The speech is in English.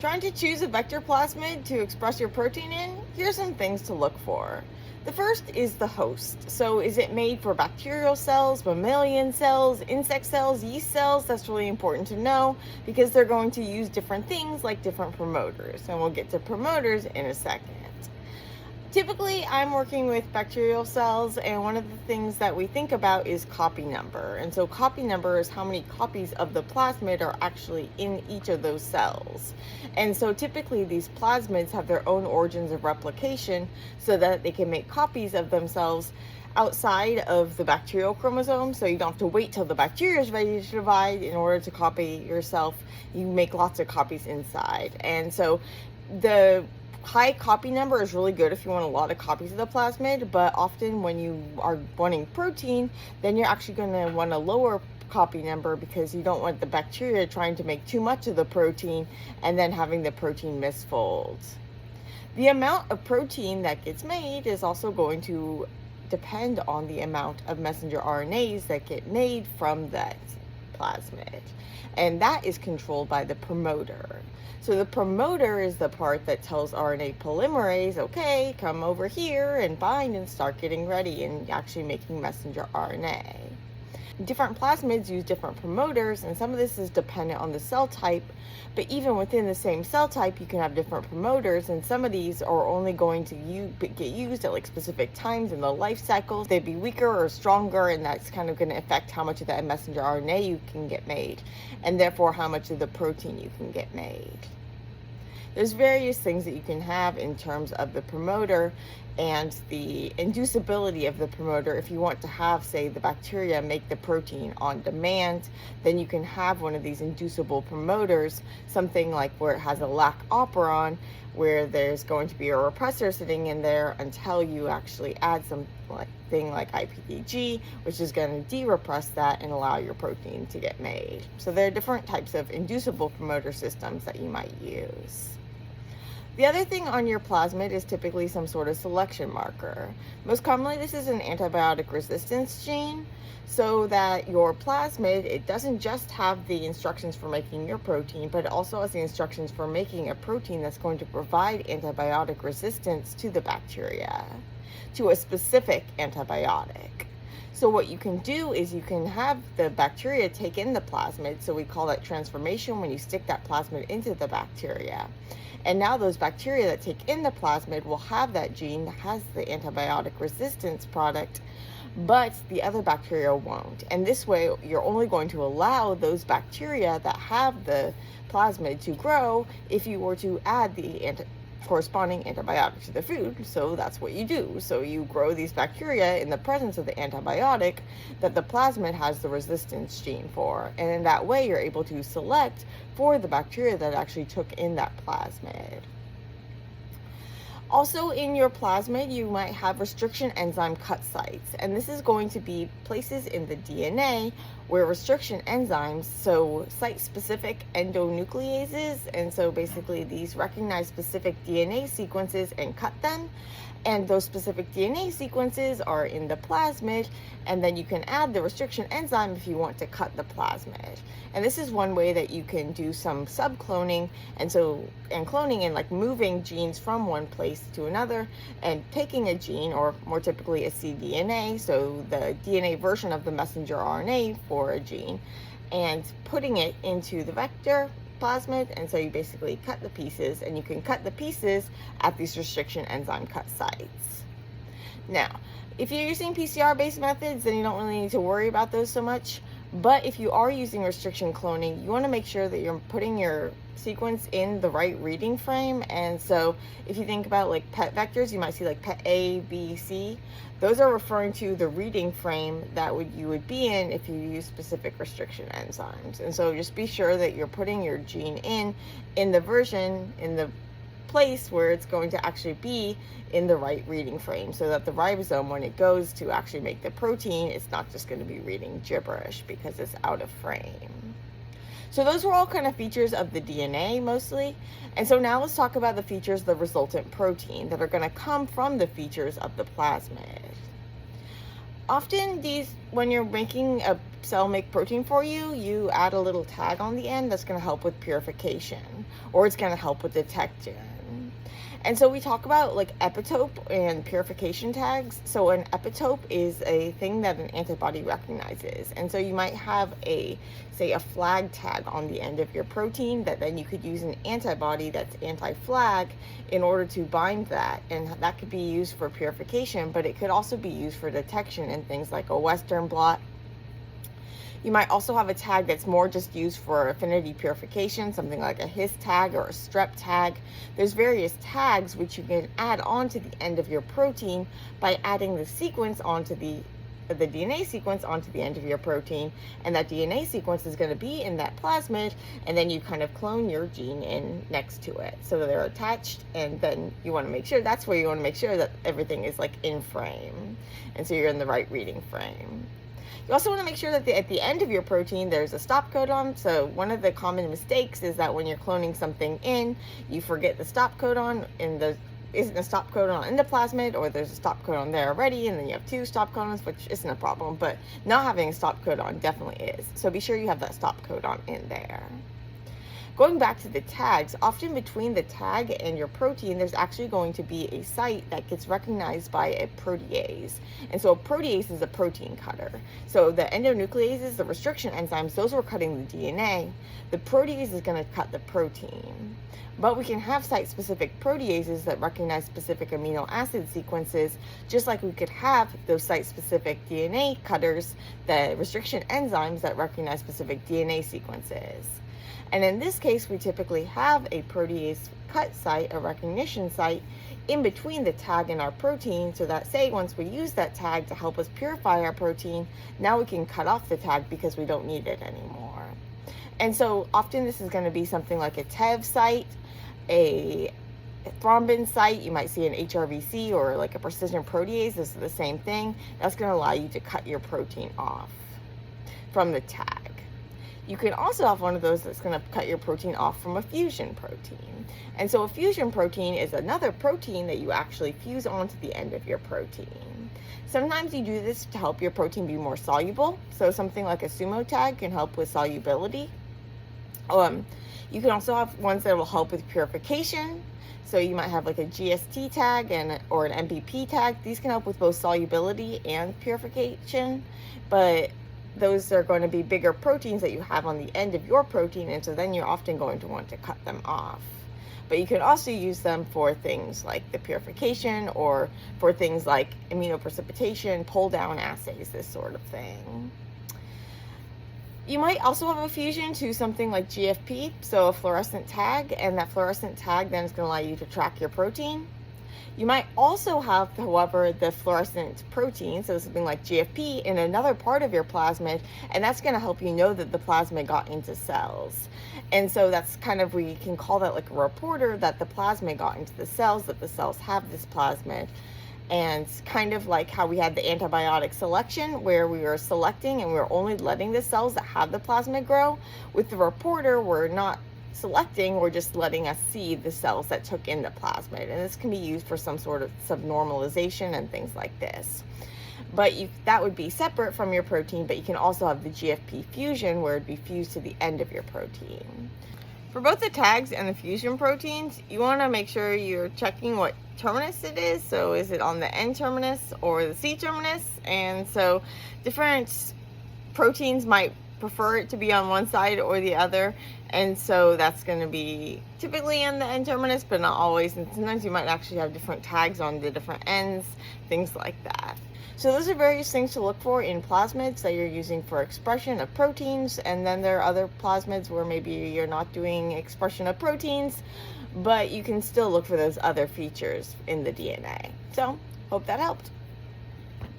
Trying to choose a vector plasmid to express your protein in? Here's some things to look for. The first is the host. So is it made for bacterial cells, mammalian cells, insect cells, yeast cells? That's really important to know because they're going to use different things like different promoters. And we'll get to promoters in a second. Typically, I'm working with bacterial cells, and one of the things that we think about is copy number. And so copy number is how many copies of the plasmid are actually in each of those cells. And so typically these plasmids have their own origins of replication so that they can make copies of themselves outside of the bacterial chromosome. So you don't have to wait till the bacteria is ready to divide in order to copy yourself. You make lots of copies inside. And so the high copy number is really good if you want a lot of copies of the plasmid, but often when you are wanting protein, then you're actually going to want a lower copy number because you don't want the bacteria trying to make too much of the protein and then having the protein misfold. The amount of protein that gets made is also going to depend on the amount of messenger RNAs that get made from that plasmid, and that is controlled by the promoter. So the promoter is the part that tells RNA polymerase, okay, come over here and bind and start getting ready and actually making messenger RNA. Different plasmids use different promoters, and some of this is dependent on the cell type, but even within the same cell type, you can have different promoters, and some of these are only going to get used at like specific times in the life cycle. They'd be weaker or stronger, and that's kind of going to affect how much of that messenger RNA you can get made, and therefore how much of the protein you can get made. There's various things that you can have in terms of the promoter and the inducibility of the promoter. If you want to have, say, the bacteria make the protein on demand, then you can have one of these inducible promoters, something like where it has a lac operon, where there's going to be a repressor sitting in there until you actually add something like IPDG, which is going to de-repress that and allow your protein to get made. So there are different types of inducible promoter systems that you might use. The other thing on your plasmid is typically some sort of selection marker. Most commonly, this is an antibiotic resistance gene, so that your plasmid, it doesn't just have the instructions for making your protein, but it also has the instructions for making a protein that's going to provide antibiotic resistance to the bacteria, to a specific antibiotic. So what you can do is you can have the bacteria take in the plasmid, so we call that transformation when you stick that plasmid into the bacteria. And now those bacteria that take in the plasmid will have that gene that has the antibiotic resistance product, but the other bacteria won't. And this way, you're only going to allow those bacteria that have the plasmid to grow if you were to add the corresponding antibiotic to the food. So that's what you do. So you grow these bacteria in the presence of the antibiotic that the plasmid has the resistance gene for. And in that way, you're able to select for the bacteria that actually took in that plasmid. Also in your plasmid, you might have restriction enzyme cut sites, and this is going to be places in the DNA where restriction enzymes, so site-specific endonucleases, and so basically these recognize specific DNA sequences and cut them, and those specific DNA sequences are in the plasmid, and then you can add the restriction enzyme if you want to cut the plasmid. And this is one way that you can do some subcloning, and cloning and like moving genes from one place to another, and taking a gene, or more typically a cDNA, so the DNA version of the messenger RNA for a gene, and putting it into the vector plasmid. And so you basically cut the pieces, and you can cut the pieces at these restriction enzyme cut sites. Now, if you're using PCR-based methods, then you don't really need to worry about those so much. But if you are using restriction cloning, you want to make sure that you're putting your sequence in the right reading frame. And so if you think about like PET vectors, you might see like PET A, B, C. Those are referring to the reading frame that you would be in if you use specific restriction enzymes. And so just be sure that you're putting your gene in the version, in the place where it's going to actually be in the right reading frame, so that the ribosome, when it goes to actually make the protein, it's not just going to be reading gibberish because it's out of frame. So those were all kind of features of the DNA mostly. And so now let's talk about the features of the resultant protein that are going to come from the features of the plasmid. Often when you're making a cell make protein for you, you add a little tag on the end that's going to help with purification, or it's going to help with detection. And so we talk about like epitope and purification tags. So an epitope is a thing that an antibody recognizes. And so you might have say a flag tag on the end of your protein that then you could use an antibody that's anti-flag in order to bind that. And that could be used for purification, but it could also be used for detection in things like a Western blot. You might also have a tag that's more just used for affinity purification, something like a His tag or a strep tag. There's various tags which you can add onto the end of your protein by adding the sequence onto the DNA sequence onto the end of your protein, and that DNA sequence is going to be in that plasmid, and then you kind of clone your gene in next to it. So they're attached, and then you want to make sure, that's where you want to make sure that everything is like in frame, and so you're in the right reading frame. You also want to make sure that at the end of your protein, there's a stop codon. So one of the common mistakes is that when you're cloning something in, you forget the stop codon, and there isn't a stop codon in the plasmid, or there's a stop codon there already, and then you have two stop codons, which isn't a problem, but not having a stop codon definitely is. So be sure you have that stop codon in there. Going back to the tags, often between the tag and your protein, there's actually going to be a site that gets recognized by a protease. And so a protease is a protein cutter. So the endonucleases, the restriction enzymes, those were cutting the DNA. The protease is going to cut the protein. But we can have site-specific proteases that recognize specific amino acid sequences, just like we could have those site-specific DNA cutters, the restriction enzymes that recognize specific DNA sequences. And in this case, we typically have a protease cut site, a recognition site, in between the tag and our protein, so that, say, once we use that tag to help us purify our protein, now we can cut off the tag because we don't need it anymore. And so often this is going to be something like a TEV site, a thrombin site. You might see an HRVC or like a precision protease. This is the same thing. That's going to allow you to cut your protein off from the tag. You can also have one of those that's going to cut your protein off from a fusion protein. And so a fusion protein is another protein that you actually fuse onto the end of your protein. Sometimes you do this to help your protein be more soluble. So something like a SUMO tag can help with solubility. You can also have ones that will help with purification. So you might have like a GST tag or an MPP tag. These can help with both solubility and purification, but those are going to be bigger proteins that you have on the end of your protein, and so then you're often going to want to cut them off. But you can also use them for things like the purification, or for things like immunoprecipitation, pull down assays, this sort of thing. You might also have a fusion to something like GFP, so a fluorescent tag, and that fluorescent tag then is going to allow you to track your protein. You might also have, however, the fluorescent protein, so something like GFP, in another part of your plasmid, and that's going to help you know that the plasmid got into cells. And so that's kind of, we can call that like a reporter that the plasmid got into the cells, that the cells have this plasmid. And kind of like how we had the antibiotic selection, where we were selecting and we were only letting the cells that have the plasmid grow. With the reporter, we're not selecting, we're just letting us see the cells that took in the plasmid. And this can be used for some sort of subnormalization and things like this. But that would be separate from your protein, but you can also have the GFP fusion, where it'd be fused to the end of your protein. For both the tags and the fusion proteins, you want to make sure you're checking what terminus it is. So is it on the N terminus or the C terminus? And so different proteins might prefer it to be on one side or the other, and so that's going to be typically in the N terminus, but not always, and sometimes you might actually have different tags on the different ends, things like that. So those are various things to look for in plasmids that you're using for expression of proteins, and then there are other plasmids where maybe you're not doing expression of proteins, but you can still look for those other features in the DNA. So hope that helped.